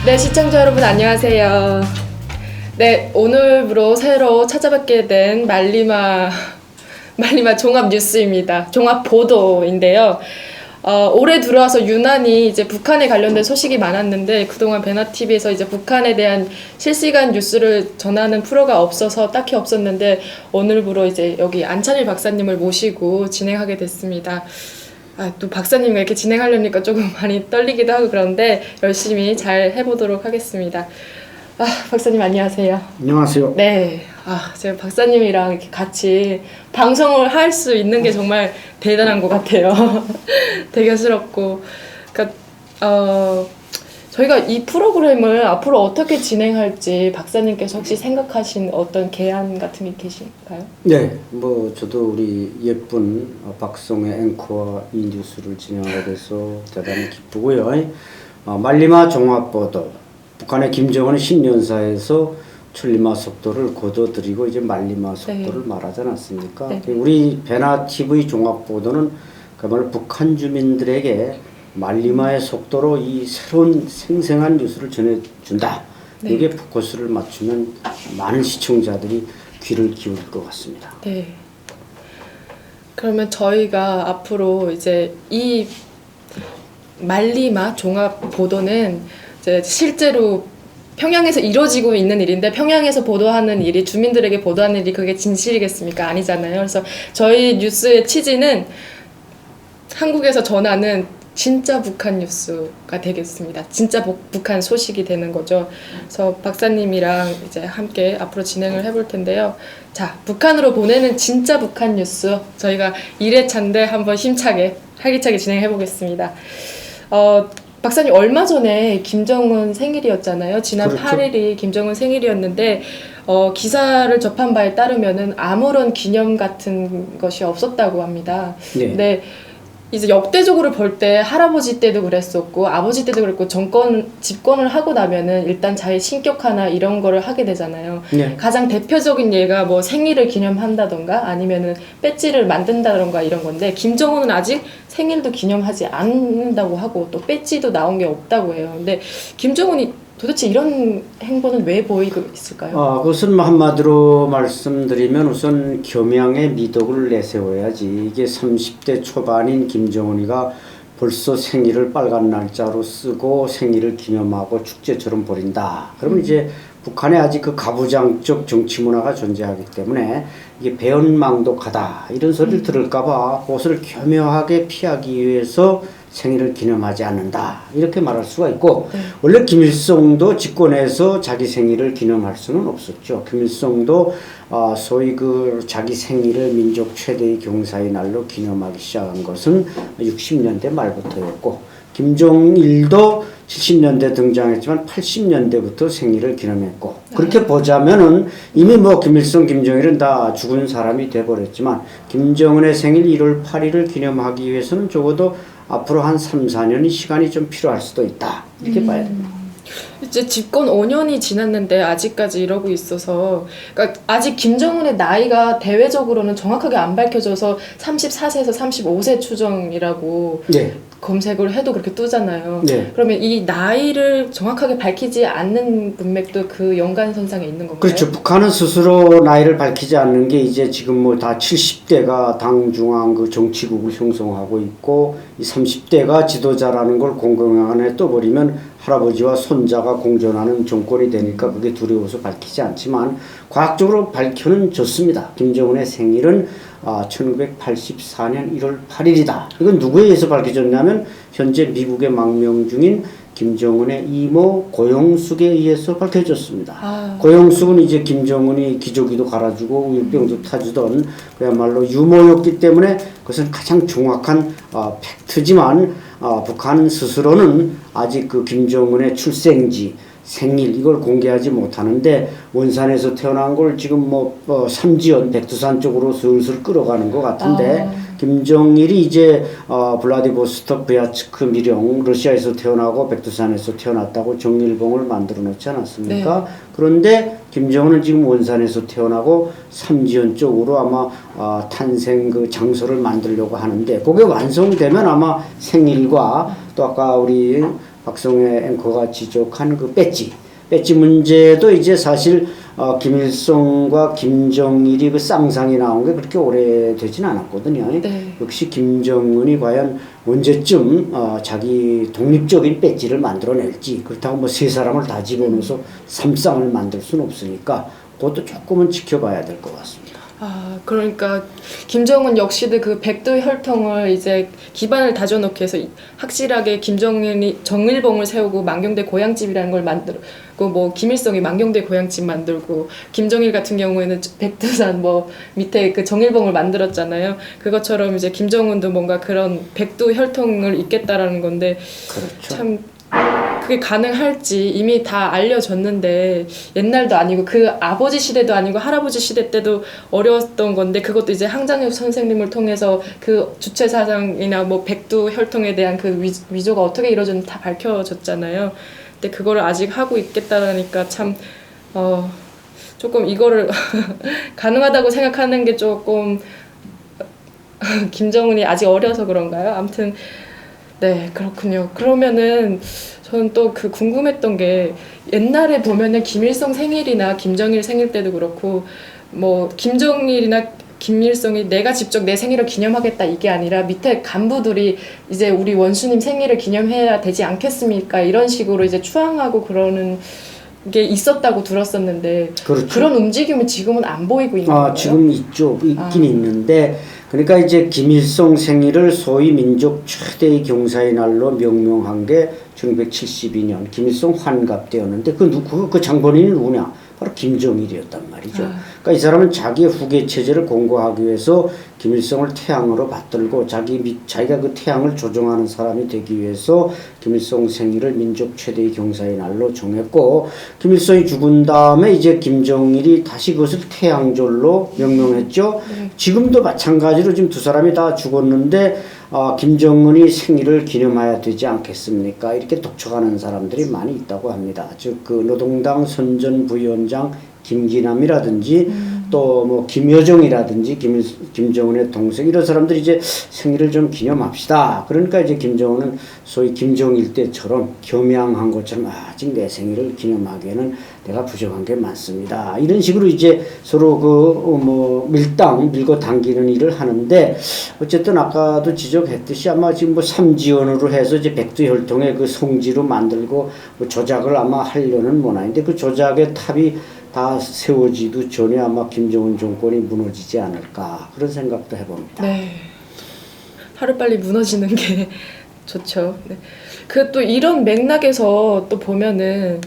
네, 시청자 여러분 안녕하세요. 네, 오늘부로 새로 찾아뵙게 된 말리마 종합 뉴스입니다. 종합 보도인데요. 올해 들어와서 유난히 이제 북한에 관련된 소식이 많았는데 그동안 베나TV에서 이제 북한에 대한 실시간 뉴스를 전하는 프로가 없어서 딱히 없었는데 오늘부로 이제 여기 안찬일 박사님을 모시고 진행하게 됐습니다. 또 박사님과 이렇게 진행하려니까 조금 많이 떨리기도 하고 그런데 열심히 잘 해보도록 하겠습니다. 박사님 안녕하세요. 안녕하세요. 네. 제가 박사님이랑 이렇게 같이 방송을 할 수 있는 게 정말 대단한 것 같아요. 대견스럽고. 그러니까, 저희가 이 프로그램을 앞으로 어떻게 진행할지 박사님께서 혹시 생각하신 어떤 계획 같은 게 계신가요? 네, 저도 우리 예쁜 박성의 앵커와 이 뉴스를 진행하게 돼서 대단히 기쁘고요. 말리마 종합보도, 북한의 김정은 신년사에서 천리마 속도를 거둬들이고 이제 말리마 속도를 말하지 않았습니까? 네. 우리 베나TV 종합보도는 그야말로 북한 주민들에게 말리마의 속도로 이 새로운 생생한 뉴스를 전해준다. 네. 이게 포커스를 맞추면 많은 시청자들이 귀를 기울일 것 같습니다. 네. 그러면 저희가 앞으로 이제 이 말리마 종합 보도는 이제 실제로 평양에서 이루어지고 있는 일인데 평양에서 보도하는 일이 주민들에게 보도하는 일이 그게 진실이겠습니까? 아니잖아요. 그래서 저희 뉴스의 취지는 한국에서 전하는 진짜 북한 뉴스가 되겠습니다. 진짜 북한 소식이 되는 거죠. 그래서 박사님이랑 이제 함께 앞으로 진행을 해볼 텐데요. 자, 북한으로 보내는 진짜 북한 뉴스 저희가 1회차인데 한번 힘차게 활기차게 진행해 보겠습니다. 박사님 얼마 전에 김정은 생일이었잖아요. 지난 그렇죠. 8일이 김정은 생일이었는데 기사를 접한 바에 따르면은 아무런 기념 같은 것이 없었다고 합니다. 네. 근데 이제 역대적으로 볼 때 할아버지 때도 그랬었고 아버지 때도 그랬고 집권을 하고 나면은 일단 자기 신격화나 이런 거를 하게 되잖아요. 네. 가장 대표적인 예가 뭐 생일을 기념한다던가 아니면은 배지를 만든다던가 이런 건데 김정은은 아직 생일도 기념하지 않는다고 하고 또 배지도 나온 게 없다고 해요. 근데 김정은이 도대체 이런 행보는 왜 보이고 있을까요? 그것은 한마디로 말씀드리면 우선 겸양의 미덕을 내세워야지. 이게 30대 초반인 김정은이가 벌써 생일을 빨간 날짜로 쓰고 생일을 기념하고 축제처럼 벌인다. 그러면 이제 북한에 아직 그 가부장적 정치 문화가 존재하기 때문에 이게 배은망덕하다 이런 소리를 들을까봐 그것을 교묘하게 피하기 위해서 생일을 기념하지 않는다 이렇게 말할 수가 있고 원래 김일성도 집권해서 자기 생일을 기념할 수는 없었죠. 김일성도 소위 그 자기 생일을 민족 최대의 경사의 날로 기념하기 시작한 것은 60년대 말부터였고 김정일도 70년대 등장했지만 80년대부터 생일을 기념했고 그렇게 보자면은 이미 김일성, 김정일은 다 죽은 사람이 돼버렸지만 김정은의 생일 1월 8일을 기념하기 위해서는 적어도 앞으로 한 3, 4년의 시간이 좀 필요할 수도 있다. 이렇게 봐야 됩니다. 이제 집권 5년이 지났는데 아직까지 이러고 있어서 그러니까 아직 김정은의 나이가 대외적으로는 정확하게 안 밝혀져서 34세에서 35세 추정이라고 네. 검색을 해도 그렇게 뜨잖아요. 네. 그러면 이 나이를 정확하게 밝히지 않는 문맥도 그 연관선상에 있는 건가요? 그렇죠. 북한은 스스로 나이를 밝히지 않는 게 이제 지금 다 70대가 당중앙 그 정치국을 형성하고 있고 이 30대가 지도자라는 걸 공공연하게 떠버리면 할아버지와 손자가 공존하는 정권이 되니까 그게 두려워서 밝히지 않지만 과학적으로 밝혀는 좋습니다. 김정은의 생일은 1984년 1월 8일이다. 이건 누구에 의해서 밝혀졌냐면 현재 미국의 망명 중인 김정은의 이모 고영숙에 의해서 밝혀졌습니다. 고영숙은 이제 김정은이 기저귀도 갈아주고 우유병도 타주던 그야말로 유모였기 때문에 그것은 가장 정확한 팩트지만 북한 스스로는 아직 그 김정은의 출생지 생일 이걸 공개하지 못하는데 원산에서 태어난 걸 지금 삼지연 백두산 쪽으로 슬슬 끌어가는 것 같은데 김정일이 이제 블라디보스토크 브야츠크 미령 러시아에서 태어나고 백두산에서 태어났다고 정일봉을 만들어 놓지 않았습니까? 네. 그런데 김정은은 지금 원산에서 태어나고 삼지연 쪽으로 아마 탄생 그 장소를 만들려고 하는데 그게 완성되면 아마 생일과 또 아까 우리 박성애 앵커가 지적한 그 배지 문제도 이제 사실 김일성과 김정일이 그 쌍상이 나온 게 그렇게 오래되진 않았거든요. 네. 역시 김정은이 과연 언제쯤 자기 독립적인 배지를 만들어낼지, 그렇다고 뭐 세 사람을 다 집어넣어서 삼쌍을 만들 수는 없으니까 그것도 조금은 지켜봐야 될 것 같습니다. 아, 그러니까 김정은 역시도 그 백두 혈통을 이제 기반을 다져놓기 위해서 확실하게 김정은이 정일봉을 세우고 만경대 고향집이라는 걸 만들고, 뭐 김일성이 만경대 고향집 만들고, 김정일 같은 경우에는 백두산 뭐 밑에 그 정일봉을 만들었잖아요. 그것처럼 이제 김정은도 뭔가 그런 백두 혈통을 잇겠다라는 건데, 그렇죠. 참 그게 가능할지 이미 다 알려졌는데, 옛날도 아니고 그 아버지 시대도 아니고 할아버지 시대 때도 어려웠던 건데, 그것도 이제 항장혁 선생님을 통해서 그 주체 사상이나 뭐 백두 혈통에 대한 그 위조가 어떻게 이루어졌는지 다 밝혀졌잖아요. 근데 그거를 아직 하고 있겠다라니까 참 조금 이거를 가능하다고 생각하는 게 조금 김정은이 아직 어려서 그런가요? 아무튼 네, 그렇군요. 그러면은 저는 또 그 궁금했던 게, 옛날에 보면은 김일성 생일이나 김정일 생일 때도 그렇고, 뭐 김정일이나 김일성이 내가 직접 내 생일을 기념하겠다 이게 아니라 밑에 간부들이 이제 우리 원수님 생일을 기념해야 되지 않겠습니까? 이런 식으로 이제 추앙하고 그러는 게 있었다고 들었었는데, 그렇죠. 그런 움직임은 지금은 안 보이고 있는 거예요? 지금 있긴 있는데, 그러니까 이제 김일성 생일을 소위 민족 최대의 경사의 날로 명명한 게 1972년 김일성 환갑 때였는데, 그 장본인이 누구냐? 바로 김정일이었단 말이죠. 그러니까 이 사람은 자기의 후계 체제를 공고하기 위해서 김일성을 태양으로 받들고 자기가 그 태양을 조종하는 사람이 되기 위해서 김일성 생일을 민족 최대의 경사의 날로 정했고, 김일성이 죽은 다음에 이제 김정일이 다시 그것을 태양절로 명명했죠. 지금도 마찬가지로 지금 두 사람이 다 죽었는데 김정은이 생일을 기념해야 되지 않겠습니까? 이렇게 독촉하는 사람들이 많이 있다고 합니다. 즉 그 노동당 선전부위원장 김기남이라든지 또 뭐 김여정이라든지 김정은의 동생, 이런 사람들이 이제 생일을 좀 기념합시다. 그러니까 이제 김정은은 소위 김정일 때처럼 겸양한 것처럼 아직 내 생일을 기념하기에는 내가 부족한 게 많습니다. 이런 식으로 이제 서로 밀고 당기는 일을 하는데, 어쨌든 아까도 지적했듯이 아마 지금 뭐 삼지연으로 해서 이제 백두혈통의 그 성지로 만들고 뭐 조작을 아마 하려는 모양인데, 그 조작의 탑이 다 세워지도 전에 아마 김정은 정권이 무너지지 않을까, 그런 생각도 해봅니다. 네. 하루빨리 무너지는 게 좋죠. 네. 그 또 이런 맥락에서 또 보면은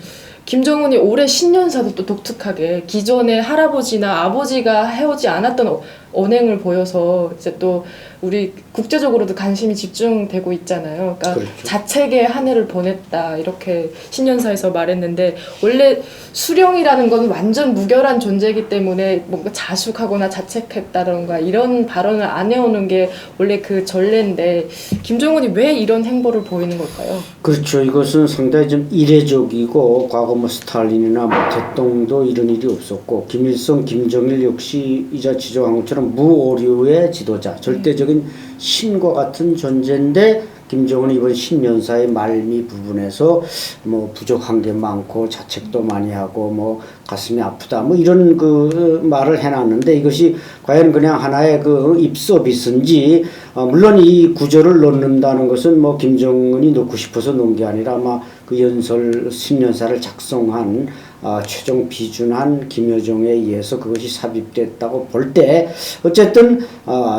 김정은이 올해 신년사도 또 독특하게 기존의 할아버지나 아버지가 해오지 않았던 언행을 보여서 이제 또 우리 국제적으로도 관심이 집중되고 있잖아요. 그러니까 그렇죠. 자책의 한 해를 보냈다 이렇게 신년사에서 말했는데, 원래 수령이라는 건 완전 무결한 존재이기 때문에 뭔가 자숙하거나 자책했다던가 이런 발언을 안 해오는 게 원래 그 전례인데, 김정은이 왜 이런 행보를 보이는 걸까요? 그렇죠. 이것은 상당히 좀 이례적이고, 과거 뭐 스탈린이나 뭐 대통령도 이런 일이 없었고, 김일성, 김정일 역시 이자 지적한 것처럼 무오류의 지도자, 절대적인 신과 같은 존재인데, 김정은이 이번 신년사의 말미 부분에서 뭐 부족한 게 많고 자책도 많이 하고 뭐 가슴이 아프다 뭐 이런 그 말을 해놨는데, 이것이 과연 그냥 하나의 그 입서비스인지, 물론 이 구절을 넣는다는 것은 뭐 김정은이 넣고 싶어서 넣은 게 아니라 아마 그 연설 신년사를 작성한 최종 비준한 김여정에 의해서 그것이 삽입됐다고 볼 때, 어쨌든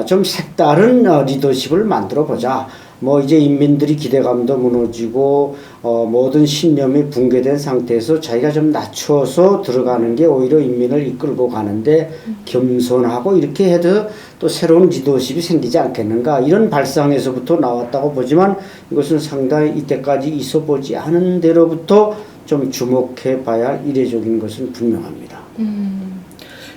좀 색다른 리더십을 만들어 보자. 뭐 이제 인민들이 기대감도 무너지고 모든 신념이 붕괴된 상태에서 자기가 좀 낮춰서 들어가는 게 오히려 인민을 이끌고 가는데 겸손하고 이렇게 해도 또 새로운 리더십이 생기지 않겠는가, 이런 발상에서부터 나왔다고 보지만, 이것은 상당히 이때까지 있어 보지 않은 데로부터 좀 주목해 봐야 할 이례적인 것은 분명합니다.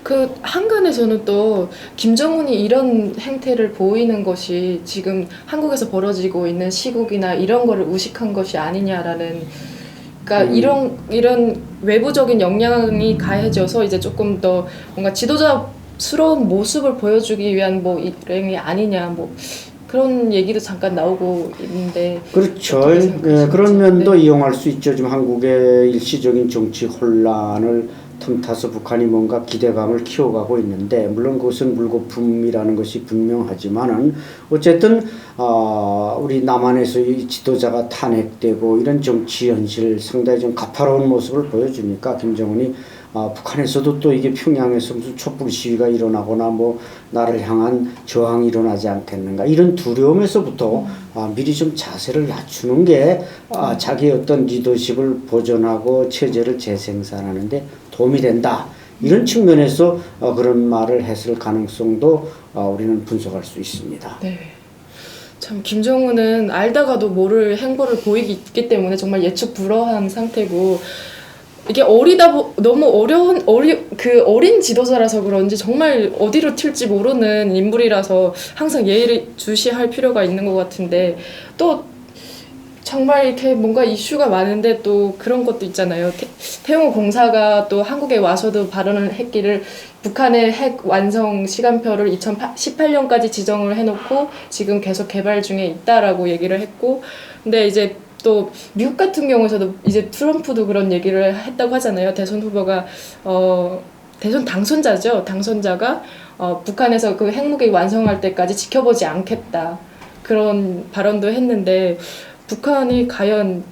그 한간에서는 또 김정은이 이런 행태를 보이는 것이 지금 한국에서 벌어지고 있는 시국이나 이런 거를 의식한 것이 아니냐라는, 그러니까 이런 외부적인 영향이 가해져서 이제 조금 더 뭔가 지도자스러운 모습을 보여주기 위한 뭐 일행이 아니냐, 뭐 그런 얘기도 잠깐 나오고 있는데 그렇죠. 어떻게 생각하시는지. 그런 면도 네. 이용할 수 있죠. 지금 한국의 일시적인 정치 혼란을 틈타서 북한이 뭔가 기대감을 키워가고 있는데, 물론 그것은 물거품이라는 것이 분명하지만은 어쨌든 우리 남한에서의 지도자가 탄핵되고 이런 정치 현실 상당히 좀 가파로운 모습을 보여주니까 김정은이 북한에서도 또 이게 평양에서 무슨 촛불 시위가 일어나거나 뭐 나를 향한 저항이 일어나지 않겠는가 이런 두려움에서부터 미리 좀 자세를 낮추는 게 자기의 어떤 리더십을 보존하고 체제를 재생산하는데 도움이 된다. 이런 측면에서 그런 말을 했을 가능성도 우리는 분석할 수 있습니다. 네. 참 김정은은 알다가도 모를 행보를 보이기 때문에 정말 예측 불허한 상태고, 이게 너무 어린 지도자라서 그런지 정말 어디로 튈지 모르는 인물이라서 항상 예의를 주시할 필요가 있는 것 같은데, 또 정말 이렇게 뭔가 이슈가 많은데 또 그런 것도 있잖아요. 태용호 공사가 또 한국에 와서도 발언을 했기를, 북한의 핵 완성 시간표를 2018년까지 지정을 해놓고 지금 계속 개발 중에 있다라고 얘기를 했고, 근데 이제 또 미국 같은 경우에서도 이제 트럼프도 그런 얘기를 했다고 하잖아요. 대선 후보가 대선 당선자죠. 당선자가 북한에서 그 핵무기 완성할 때까지 지켜보지 않겠다, 그런 발언도 했는데, 북한이 과연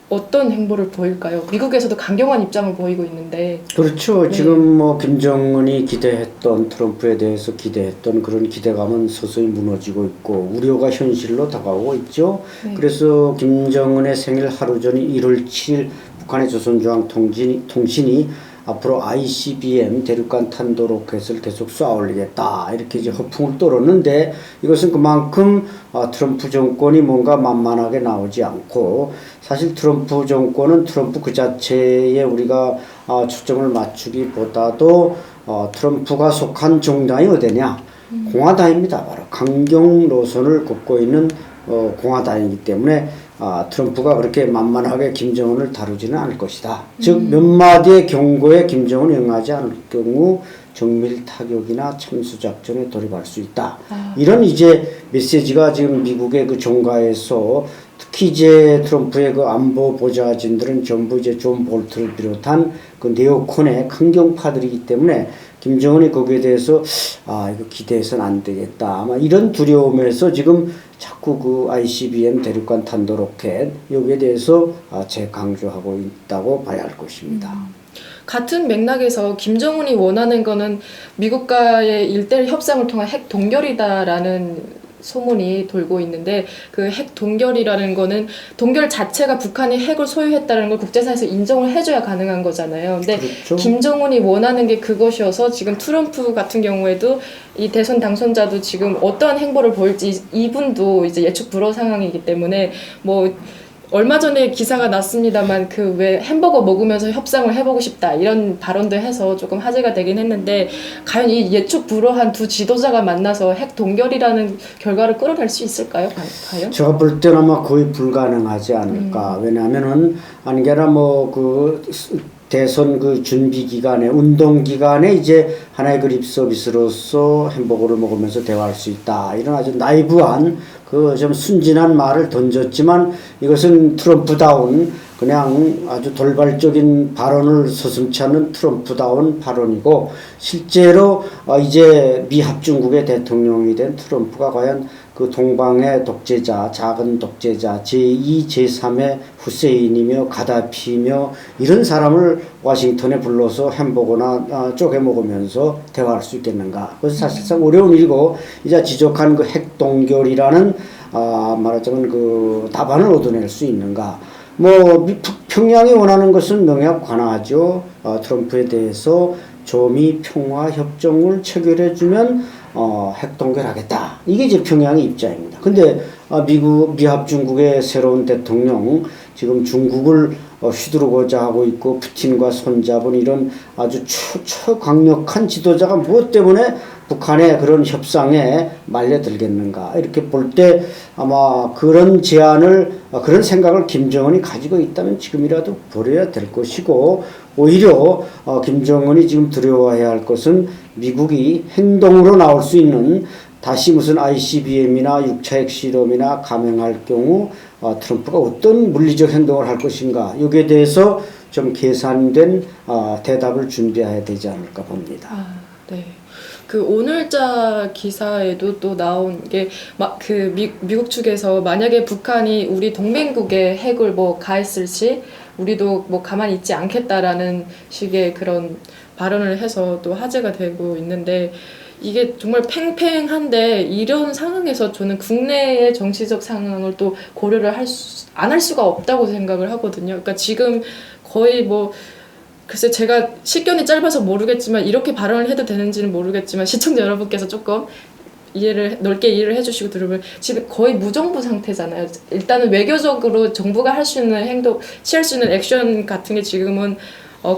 어떤 행보를 보일까요? 미국에서도 강경한 입장을 보이고 있는데. 그렇죠. 네. 지금 뭐 김정은이 기대했던, 트럼프에 대해서 기대했던 그런 기대감은 서서히 무너지고 있고 우려가 현실로 다가오고 있죠. 네. 그래서 김정은의 생일 하루 전인 1월 7일 북한의 조선중앙통신이 앞으로 ICBM 대륙간 탄도 로켓을 계속 쏘아 올리겠다 이렇게 이제 허풍을 떨었는데, 이것은 그만큼 트럼프 정권이 뭔가 만만하게 나오지 않고, 사실 트럼프 정권은 트럼프 그 자체에 우리가 초점을 맞추기보다도 트럼프가 속한 정당이 어디냐? 공화당입니다. 바로 강경 노선을 걷고 있는 공화당이기 때문에 트럼프가 그렇게 만만하게 김정은을 다루지는 않을 것이다. 즉 몇 마디의 경고에 김정은이 응하지 않을 경우 정밀 타격이나 참수작전에 돌입할 수 있다. 이런 이제 메시지가 지금 미국의 그 정가에서, 특히 이제 트럼프의 그 안보 보좌진들은 전부 이제 존 볼트를 비롯한 그 네오콘의 강경파들이기 때문에 김정은이 거기에 대해서 이거 기대해서는 안 되겠다, 아마 이런 두려움에서 지금 자꾸 그 ICBM 대륙간 탄도 로켓 여기에 대해서 재강조하고 있다고 봐야 할 것입니다. 같은 맥락에서 김정은이 원하는 거는 미국과의 일대일 협상을 통한 핵 동결이다라는 소문이 돌고 있는데, 그 핵 동결이라는 거는 동결 자체가 북한이 핵을 소유했다는 걸 국제사회에서 인정을 해줘야 가능한 거잖아요. 근데 그렇죠. 김정은이 원하는 게 그것이어서 지금 트럼프 같은 경우에도 이 대선 당선자도 지금 어떠한 행보를 보일지 이분도 이제 예측 불허 상황이기 때문에, 뭐 얼마 전에 기사가 났습니다만 그 왜 햄버거 먹으면서 협상을 해보고 싶다 이런 발언도 해서 조금 화제가 되긴 했는데, 과연 이 예측 불허한 두 지도자가 만나서 핵 동결이라는 결과를 끌어낼 수 있을까요? 과연? 제가 볼 때는 아마 거의 불가능하지 않을까. 왜냐하면은 아니게나 뭐 그 대선 그 준비 기간에, 운동 기간에 이제 하나의 그 립 서비스로서 햄버거를 먹으면서 대화할 수 있다, 이런 아주 나이브한 그 좀 순진한 말을 던졌지만, 이것은 트럼프다운 그냥 아주 돌발적인 발언을 서슴지 않는 트럼프다운 발언이고, 실제로 이제 미 합중국의 대통령이 된 트럼프가 과연 그 동방의 독재자, 작은 독재자, 제2, 제3의 후세인이며 가다피며 이런 사람을 워싱턴에 불러서 햄버거나 쪼개 먹으면서 대화할 수 있겠는가? 그것은 사실상 어려운 일이고, 이제 지적한 그 핵동결이라는 말하자면 그 답안을 얻어낼 수 있는가? 뭐 평양이 원하는 것은 명약관화하죠. 트럼프에 대해서 조미 평화 협정을 체결해주면 핵동결하겠다. 이게 이제 평양의 입장입니다. 근데 미합중국의 새로운 대통령, 지금 중국을 휘두르고자 하고 있고 푸틴과 손잡은 이런 아주 초강력한 지도자가 무엇 때문에 북한의 그런 협상에 말려들겠는가, 이렇게 볼 때 아마 그런 제안을, 그런 생각을 김정은이 가지고 있다면 지금이라도 버려야 될 것이고, 오히려 김정은이 지금 두려워해야 할 것은 미국이 행동으로 나올 수 있는 다시 무슨 ICBM이나 6차 핵실험이나 감행할 경우 트럼프가 어떤 물리적 행동을 할 것인가 여기에 대해서 좀 계산된 대답을 준비해야 되지 않을까 봅니다. 네. 그 오늘자 기사에도 또 나온 게 막 그 미국 측에서 만약에 북한이 우리 동맹국에 핵을 뭐 가했을 시 우리도 뭐 가만히 있지 않겠다라는 식의 그런 발언을 해서 또 화제가 되고 있는데 이게 정말 팽팽한데 이런 상황에서 저는 국내의 정치적 상황을 또 고려를 안 할 수가 없다고 생각을 하거든요. 그러니까 지금 거의 뭐 글쎄 제가 식견이 짧아서 모르겠지만 이렇게 발언을 해도 되는지는 모르겠지만 시청자 여러분께서 조금 넓게 이해를 해주시고 들으면 지금 거의 무정부 상태잖아요. 일단은 외교적으로 정부가 할 수 있는 행동, 취할 수 있는 액션 같은 게 지금은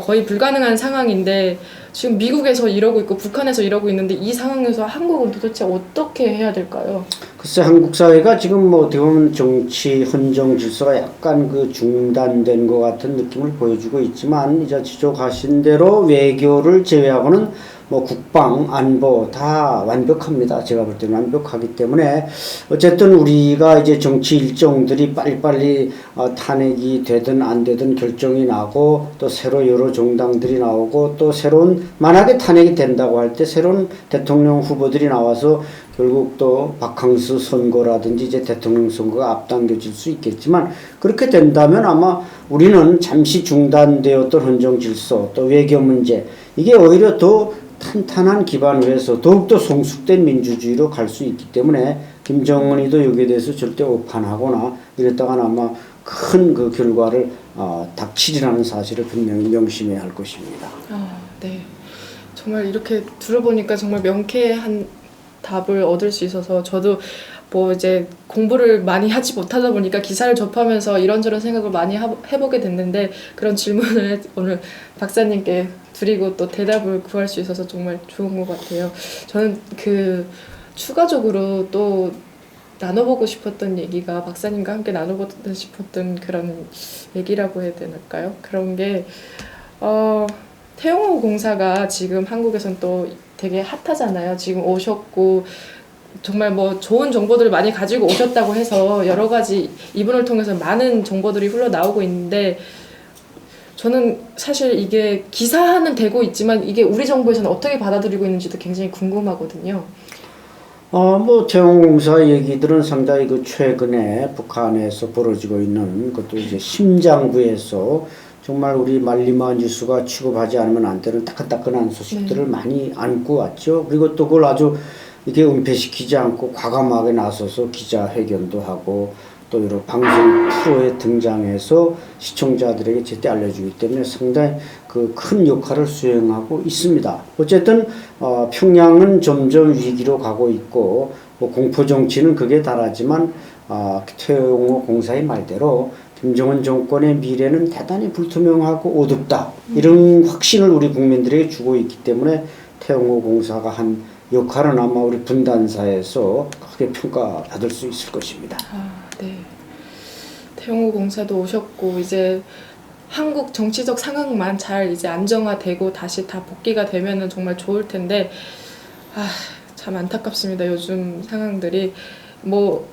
거의 불가능한 상황인데 지금 미국에서 이러고 있고 북한에서 이러고 있는데 이 상황에서 한국은 도대체 어떻게 해야 될까요? 글쎄 한국 사회가 지금 뭐 어떻게 보면 정치 헌정 질서가 약간 그 중단된 것 같은 느낌을 보여주고 있지만 이제 지적하신 대로 외교를 제외하고는 뭐 국방, 안보 다 완벽합니다. 제가 볼 때는 완벽하기 때문에 어쨌든 우리가 이제 정치 일정들이 빨리빨리 탄핵이 되든 안 되든 결정이 나고 또 새로 여러 정당들이 나오고 또 새로운 만약에 탄핵이 된다고 할 때 새로운 대통령 후보들이 나와서 결국 또 바캉스 선거라든지 이제 대통령 선거가 앞당겨질 수 있겠지만 그렇게 된다면 아마 우리는 잠시 중단되었던 헌정 질서 또 외교 문제 이게 오히려 더 탄탄한 기반 위에서 더욱더 성숙된 민주주의로 갈 수 있기 때문에 김정은이도 여기에 대해서 절대 오판하거나 이랬다가는 아마 큰 그 결과를 닥치리라는 사실을 분명히 명심해야 할 것입니다. 네. 정말 이렇게 들어보니까 정말 명쾌한 답을 얻을 수 있어서 저도 뭐 이제 공부를 많이 하지 못하다 보니까 기사를 접하면서 이런저런 생각을 많이 해보게 됐는데 그런 질문을 오늘 박사님께 드리고 또 대답을 구할 수 있어서 정말 좋은 것 같아요. 저는 그 추가적으로 또 나눠보고 싶었던 얘기가 박사님과 함께 나눠보고 싶었던 그런 얘기라고 해야 될까요? 그런 게 태영호 공사가 지금 한국에선 또 되게 핫하잖아요. 지금 오셨고 정말 뭐 좋은 정보들을 많이 가지고 오셨다고 해서 여러 가지 이분을 통해서 많은 정보들이 흘러나오고 있는데 저는 사실 이게 기사화는 되고 있지만 이게 우리 정부에서는 어떻게 받아들이고 있는지도 굉장히 궁금하거든요. 뭐 태영공사 얘기들은 상당히 그 최근에 북한에서 벌어지고 있는 것도 이제 심장부에서 정말 우리 말리마 뉴스가 취급하지 않으면 안 되는 따끈따끈한 소식들을 많이 안고 왔죠. 그리고 또 그걸 아주 이렇게 은폐시키지 않고 과감하게 나서서 기자회견도 하고 또 여러 방송 프로에 등장해서 시청자들에게 제때 알려주기 때문에 상당히 그 큰 역할을 수행하고 있습니다. 어쨌든 평양은 점점 위기로 가고 있고 뭐 공포 정치는 극에 달하지만 태영호 공사의 말대로 김정은 정권의 미래는 대단히 불투명하고 어둡다. 이런 확신을 우리 국민들에게 주고 있기 때문에 태영호 공사가 한 역할은 아마 우리 분단사에서 크게 평가받을 수 있을 것입니다. 네. 태영호 공사도 오셨고 이제 한국 정치적 상황만 잘 이제 안정화되고 다시 다 복귀가 되면은 정말 좋을 텐데 참 안타깝습니다. 요즘 상황들이 뭐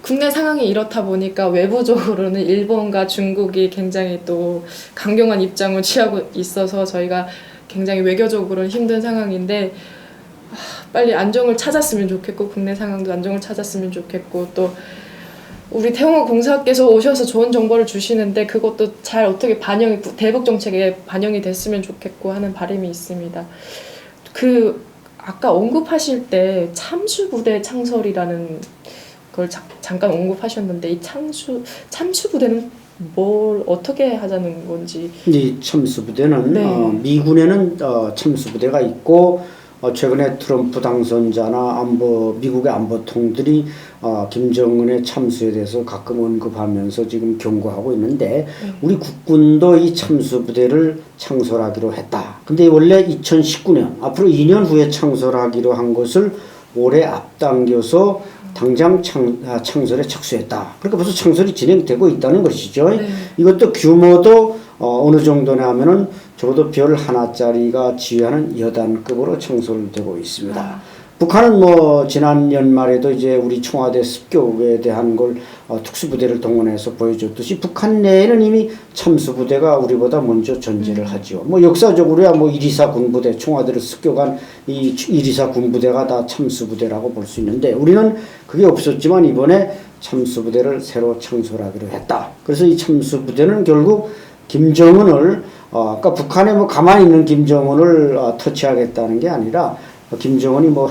국내 상황이 이렇다 보니까 외부적으로는 일본과 중국이 굉장히 또 강경한 입장을 취하고 있어서 저희가 굉장히 외교적으로는 힘든 상황인데 빨리 안정을 찾았으면 좋겠고 국내 상황도 안정을 찾았으면 좋겠고 또 우리 태영호 공사께서 오셔서 좋은 정보를 주시는데 그것도 잘 어떻게 대북 정책에 반영이 됐으면 좋겠고 하는 바람이 있습니다. 그 아까 언급하실 때 참수부대 창설이라는 걸 잠깐 언급하셨는데 이 참수부대는 뭘 어떻게 하자는 건지. 이 참수부대는 미군에는 참수부대가 있고 최근에 트럼프 당선자나 미국의 안보통들이 김정은의 참수에 대해서 가끔 언급하면서 지금 경고하고 있는데 우리 국군도 이 참수부대를 창설하기로 했다. 근데 원래 2019년 앞으로 2년 후에 창설하기로 한 것을 올해 앞당겨서 당장 창설에 착수했다. 그러니까 벌써 창설이 진행되고 있다는 것이죠. 이것도 규모도 어느 정도냐 하면은 적어도 별 하나짜리가 지휘하는 여단급으로 창설되고 있습니다. 북한은 뭐 지난 연말에도 이제 우리 청와대 습격에 대한 걸 특수부대를 동원해서 보여줬듯이 북한 내에는 이미 참수부대가 우리보다 먼저 존재를 하죠. 뭐 역사적으로야 뭐 124 군부대, 청와대를 습격한 이 124 군부대가 다 참수부대라고 볼 수 있는데 우리는 그게 없었지만 이번에 참수부대를 새로 창설하기로 했다. 그래서 이 참수부대는 결국 김정은을 아까 북한에 뭐 가만히 있는 김정은을 터치하겠다는 게 아니라 김정은이 뭐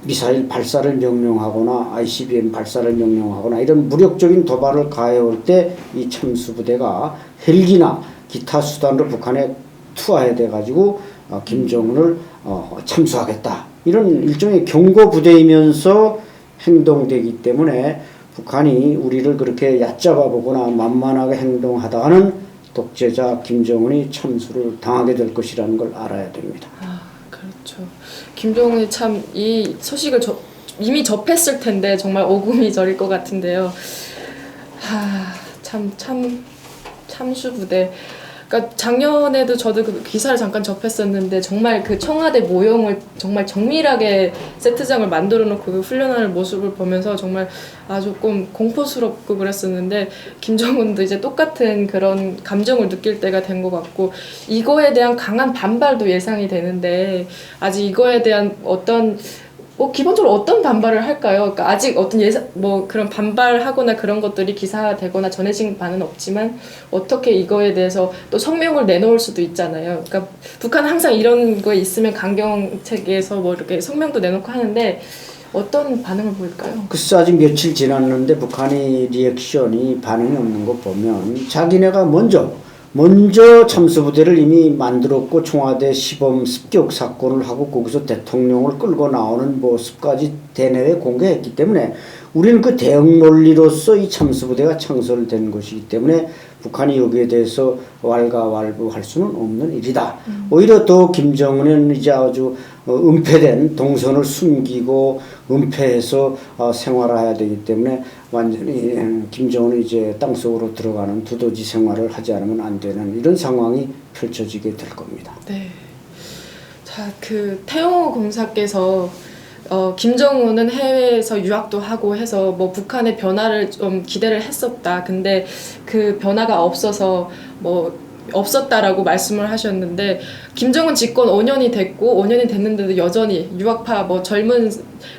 미사일 발사를 명령하거나 ICBM 발사를 명령하거나 이런 무력적인 도발을 가해올 때 이 참수부대가 헬기나 기타 수단으로 북한에 투하해 돼 가지고 김정은을 참수하겠다 이런 일종의 경고 부대이면서 행동되기 때문에 북한이 우리를 그렇게 얕잡아 보거나 만만하게 행동하다가는 독재자 김정은이 참수를 당하게 될 것이라는 걸 알아야 됩니다. 그렇죠. 김정은이 참 이 소식을 이미 접했을 텐데 정말 오금이 저릴 것 같은데요. 참수부대. 그러니까 작년에도 저도 그 기사를 잠깐 접했었는데 정말 그 청와대 모형을 정말 정밀하게 세트장을 만들어 놓고 그 훈련하는 모습을 보면서 정말 조금 공포스럽고 그랬었는데 김정은도 이제 똑같은 그런 감정을 느낄 때가 된 것 같고 이거에 대한 강한 반발도 예상이 되는데 아직 이거에 대한 기본적으로 어떤 반발을 할까요? 그러니까 아직 어떤 그런 반발하거나 그런 것들이 기사되거나 전해진 바는 없지만 어떻게 이거에 대해서 또 성명을 내놓을 수도 있잖아요. 그러니까 북한은 항상 이런 거에 있으면 강경책에서 뭐 이렇게 성명도 내놓고 하는데 어떤 반응을 보일까요? 글쎄 아직 며칠 지났는데 북한의 리액션이 반응이 없는 거 보면 자기네가 먼저 참수부대를 이미 만들었고 청와대 시범 습격 사건을 하고 거기서 대통령을 끌고 나오는 모습까지 대내외 공개했기 때문에 우리는 그 대응 논리로서 이 참수부대가 창설된 것이기 때문에 북한이 여기에 대해서 왈가왈부할 수는 없는 일이다. 오히려 더 김정은은 이제 아주 은폐된 동선을 숨기고 은폐해서 생활해야 되기 때문에 완전히 김정은이 이제 땅속으로 들어가는 두더지 생활을 하지 않으면 안 되는 이런 상황이 펼쳐지게 될 겁니다. 네. 자, 그 태영호 검사께서 김정은은 해외에서 유학도 하고 해서 뭐 북한의 변화를 좀 기대를 했었다. 근데 그 변화가 없었다라고 말씀을 하셨는데 김정은 집권 5년이 됐는데도 여전히 유학파 정젊은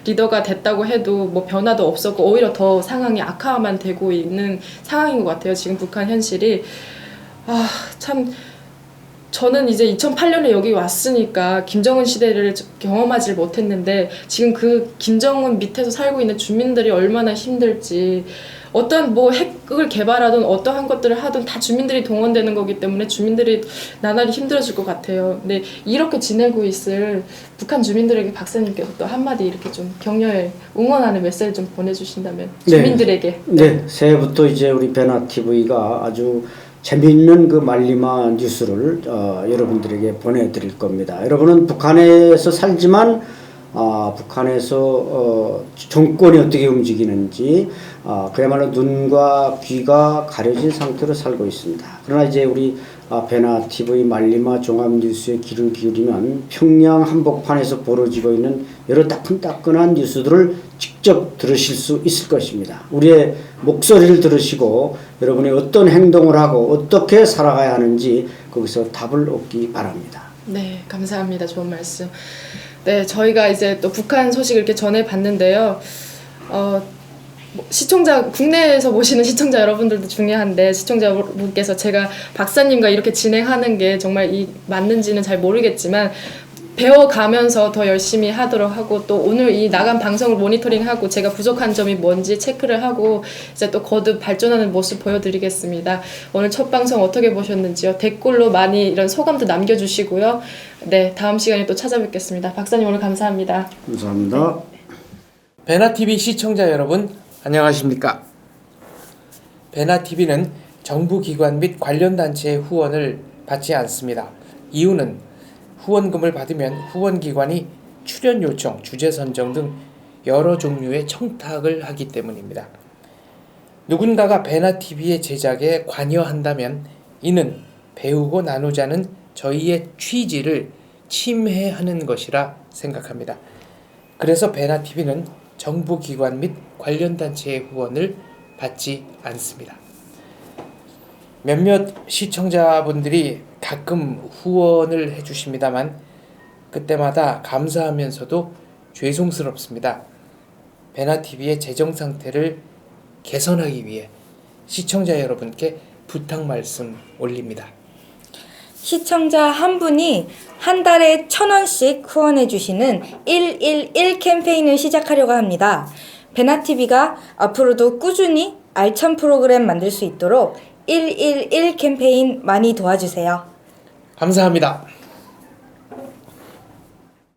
리더가 됐다고 해도 뭐 변화도 없었고 오히려 더 상황이 악화만 되고 있는 상황인 것 같아요. 지금 북한 현실이 참 저는 이제 2008년에 여기 왔으니까 김정은 시대를 경험하지 못했는데 지금 그 김정은 밑에서 살고 있는 주민들이 얼마나 힘들지 어떤 핵을 개발하든 어떠한 것들을 하든 다 주민들이 동원되는 거기 때문에 주민들이 나날이 힘들어질 것 같아요. 근데 이렇게 지내고 있을 북한 주민들에게 박사님께서 또 한마디 이렇게 좀 격려에 응원하는 메시지 좀 보내주신다면 주민들에게. 네, 새해부터 이제 우리 베나TV가 아주 재미있는 그 말리마 뉴스를 여러분들에게 보내드릴 겁니다. 여러분은 북한에서 살지만 북한에서 정권이 어떻게 움직이는지 그야말로 눈과 귀가 가려진 상태로 살고 있습니다. 그러나 이제 우리 베나TV 말리마 종합뉴스에 귀를 기울이면 평양 한복판에서 벌어지고 있는 여러 따끈따끈한 뉴스들을 직접 들으실 수 있을 것입니다. 우리의 목소리를 들으시고 여러분이 어떤 행동을 하고 어떻게 살아가야 하는지 거기서 답을 얻기 바랍니다. 네, 감사합니다. 좋은 말씀. 네, 저희가 이제 또 북한 소식을 이렇게 전해봤는데요. 국내에서 보시는 시청자 여러분들도 중요한데 시청자분께서 제가 박사님과 이렇게 진행하는 게 정말 맞는지는 잘 모르겠지만 배워가면서 더 열심히 하도록 하고 또 오늘 이 나간 방송을 모니터링하고 제가 부족한 점이 뭔지 체크를 하고 이제 또 거듭 발전하는 모습 보여드리겠습니다. 오늘 첫 방송 어떻게 보셨는지요? 댓글로 많이 이런 소감도 남겨주시고요. 네, 다음 시간에 또 찾아뵙겠습니다. 박사님 오늘 감사합니다. 감사합니다. 베나TV 시청자 여러분 안녕하십니까? 베나TV는 정부기관 및 관련 단체의 후원을 받지 않습니다. 이유는 후원금을 받으면 후원기관이 출연 요청, 주제 선정 등 여러 종류의 청탁을 하기 때문입니다. 누군가가 베나TV의 제작에 관여한다면 이는 배우고 나누자는 저희의 취지를 침해하는 것이라 생각합니다. 그래서 베나TV는 정부기관 및 관련 단체의 후원을 받지 않습니다. 몇몇 시청자분들이 가끔 후원을 해주십니다만 그때마다 감사하면서도 죄송스럽습니다. 베나TV의 재정 상태를 개선하기 위해 시청자 여러분께 부탁 말씀 올립니다. 시청자 한 분이 한 달에 1,000원씩 후원해 주시는 111 캠페인을 시작하려고 합니다. 베나TV가 앞으로도 꾸준히 알찬 프로그램 만들 수 있도록 111 캠페인 많이 도와주세요. 감사합니다.